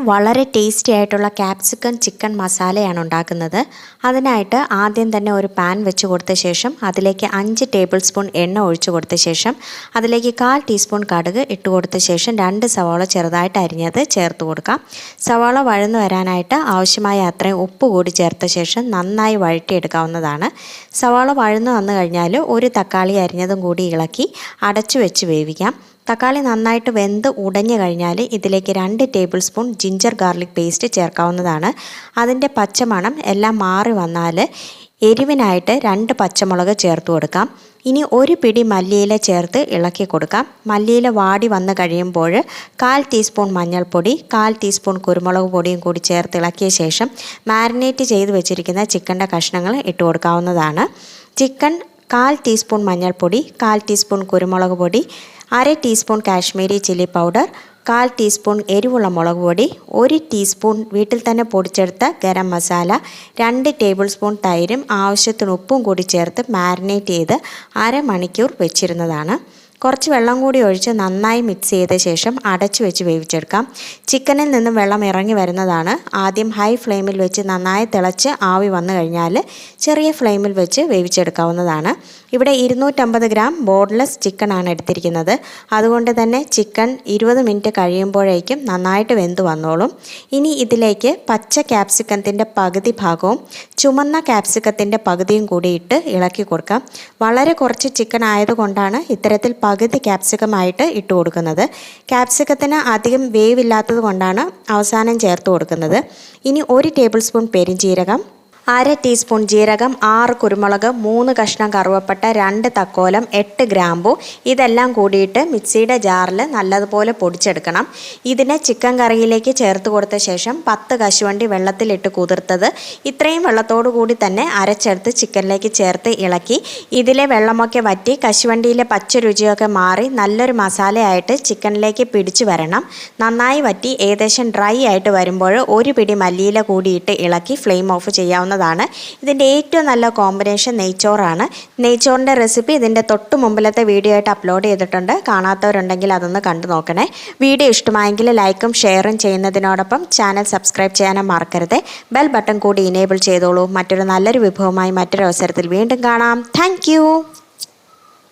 വളരെ ടേസ്റ്റി ആയിട്ടുള്ള capsicum chicken മസാലയാണ് ഉണ്ടാക്കുന്നത്. അതിനായിട്ട് ആദ്യം തന്നെ ഒരു പാൻ വെച്ച് കൊടുത്ത ശേഷം അതിലേക്ക് 5 ടേബിൾ സ്പൂൺ എണ്ണ ഒഴിച്ചു കൊടുത്ത ശേഷം അതിലേക്ക് 1/4 ടീസ്പൂൺ കടുക് ഇട്ട് കൊടുത്ത ശേഷം 2 സവാള ചെറുതായിട്ട് അരിഞ്ഞത് ചേർത്ത് കൊടുക്കാം. സവാള വഴന്നു വരാനായിട്ട് ആവശ്യമായ അത്രയും ഉപ്പ് കൂടി ചേർത്ത ശേഷം നന്നായി വഴറ്റിയെടുക്കാവുന്നതാണ്. സവാള വഴന്നു വന്നു കഴിഞ്ഞാൽ ഒരു തക്കാളി അരിഞ്ഞതും കൂടി ഇളക്കി അടച്ചു വെച്ച് വേവിക്കാം. തക്കാളി നന്നായിട്ട് വെന്ത് ഉടഞ്ഞു കഴിഞ്ഞാൽ ഇതിലേക്ക് 2 table spoon ginger garlic paste ചേർക്കാവുന്നതാണ്. അതിൻ്റെ പച്ചമണം എല്ലാം മാറി വന്നാൽ എരിവിനായിട്ട് 2 പച്ചമുളക് ചേർത്ത് കൊടുക്കാം. ഇനി ഒരു പിടി മല്ലിയില ചേർത്ത് ഇളക്കി കൊടുക്കാം. മല്ലിയില വാടി വന്ന് കഴിയുമ്പോൾ 1/4 ടീസ്പൂൺ മഞ്ഞൾപ്പൊടി, 1/4 ടീസ്പൂൺ കുരുമുളക് പൊടിയും കൂടി ചേർത്ത് ഇളക്കിയ ശേഷം മാരിനേറ്റ് ചെയ്ത് വെച്ചിരിക്കുന്ന ചിക്കൻ്റെ കഷ്ണങ്ങൾ ഇട്ട് കൊടുക്കാവുന്നതാണ്. ചിക്കൻ 1/4 ടീസ്പൂൺ മഞ്ഞൾപ്പൊടി, 1/4 ടീസ്പൂൺ കുരുമുളക് പൊടി, 1/2 teaspoon Kashmiri chilli powder, 1/4 teaspoon എരിവുള്ള മുളക് പൊടി, 1 ടീസ്പൂൺ വീട്ടിൽ തന്നെ പൊടിച്ചെടുത്ത ഗരം മസാല, 2 ടേബിൾ സ്പൂൺ തൈരും ആവശ്യത്തിന് ഉപ്പും കൂടി ചേർത്ത് മാരിനേറ്റ് ചെയ്ത് അരമണിക്കൂർ വെച്ചിരുന്നതാണ്. കുറച്ച് വെള്ളം കൂടി ഒഴിച്ച് നന്നായി മിക്സ് ചെയ്ത ശേഷം അടച്ചു വെച്ച് വേവിച്ചെടുക്കാം. ചിക്കനിൽ നിന്നും വെള്ളം ഇറങ്ങി വരുന്നതാണ്. ആദ്യം ഹൈ ഫ്ലെയിമിൽ വെച്ച് നന്നായി തിളച്ച് ആവി വന്നു കഴിഞ്ഞാൽ ചെറിയ ഫ്ലെയിമിൽ വെച്ച് വേവിച്ചെടുക്കാവുന്നതാണ്. ഇവിടെ 250 ഗ്രാം ബോൺലെസ് ചിക്കനാണ് എടുത്തിരിക്കുന്നത്. അതുകൊണ്ട് തന്നെ ചിക്കൻ 20 മിനിറ്റ് കഴിയുമ്പോഴേക്കും നന്നായിട്ട് വെന്ത് വന്നോളും. ഇനി ഇതിലേക്ക് പച്ച ക്യാപ്സിക്കത്തിൻ്റെ പകുതി ഭാഗവും ചുമന്ന ക്യാപ്സിക്കത്തിൻ്റെ പകുതിയും കൂടി ഇട്ട് ഇളക്കി കൊടുക്കാം. വളരെ കുറച്ച് ചിക്കൻ ആയതുകൊണ്ടാണ് ഇത്തരത്തിൽ പകുതി ക്യാപ്സിക്കമായിട്ട് ഇട്ട് കൊടുക്കുന്നത്. ക്യാപ്സിക്കത്തിന് അധികം വേവില്ലാത്തത് കൊണ്ടാണ് അവസാനം ചേർത്ത് കൊടുക്കുന്നത്. ഇനി 1 ടേബിൾ സ്പൂൺ പെരിഞ്ജീരകം, 1/2 ടീസ്പൂൺ ജീരകം, 6 കുരുമുളക്, 3 കഷ്ണം കറുവപ്പട്ട, 2 തക്കോലം, 8 ഗ്രാമ്പു ഇതെല്ലാം കൂടിയിട്ട് മിക്സിയുടെ ജാറിൽ നല്ലതുപോലെ പൊടിച്ചെടുക്കണം. ഇതിനെ ചിക്കൻ കറിയിലേക്ക് ചേർത്ത് കൊടുത്ത ശേഷം 10 കശുവണ്ടി വെള്ളത്തിലിട്ട് കുതിർത്തത് ഇത്രയും വെള്ളത്തോടു കൂടി തന്നെ അരച്ചെടുത്ത് ചിക്കനിലേക്ക് ചേർത്ത് ഇളക്കി ഇതിലെ വെള്ളമൊക്കെ വറ്റി കശുവണ്ടിയിലെ പച്ച രുചിയൊക്കെ മാറി നല്ലൊരു മസാലയായിട്ട് ചിക്കനിലേക്ക് പിടിച്ചു വരണം. നന്നായി വറ്റി ഏകദേശം ഡ്രൈ ആയിട്ട് വരുമ്പോൾ ഒരു പിടി മല്ലിയില കൂടിയിട്ട് ഇളക്കി ഫ്ലെയിം ഓഫ് ചെയ്യാവുന്ന. ഇതിൻ്റെ ഏറ്റവും നല്ല കോമ്പിനേഷൻ നെയ്ച്ചോറാണ്. നെയ്ച്ചോറിൻ്റെ റെസിപ്പി ഇതിൻ്റെ തൊട്ട് മുമ്പിലത്തെ വീഡിയോ ആയിട്ട് അപ്ലോഡ് ചെയ്തിട്ടുണ്ട്. കാണാത്തവരുണ്ടെങ്കിൽ അതൊന്ന് കണ്ടു നോക്കണേ. വീഡിയോ ഇഷ്ടമായെങ്കിൽ ലൈക്കും ഷെയറും ചെയ്യുന്നതിനോടൊപ്പം ചാനൽ സബ്സ്ക്രൈബ് ചെയ്യാനും മറക്കരുത്. ബെൽ ബട്ടൺ കൂടി ഇനേബിൾ ചെയ്തോളൂ. മറ്റൊരു നല്ലൊരു വിഭവമായി മറ്റൊരു അവസരത്തിൽ വീണ്ടും കാണാം. താങ്ക്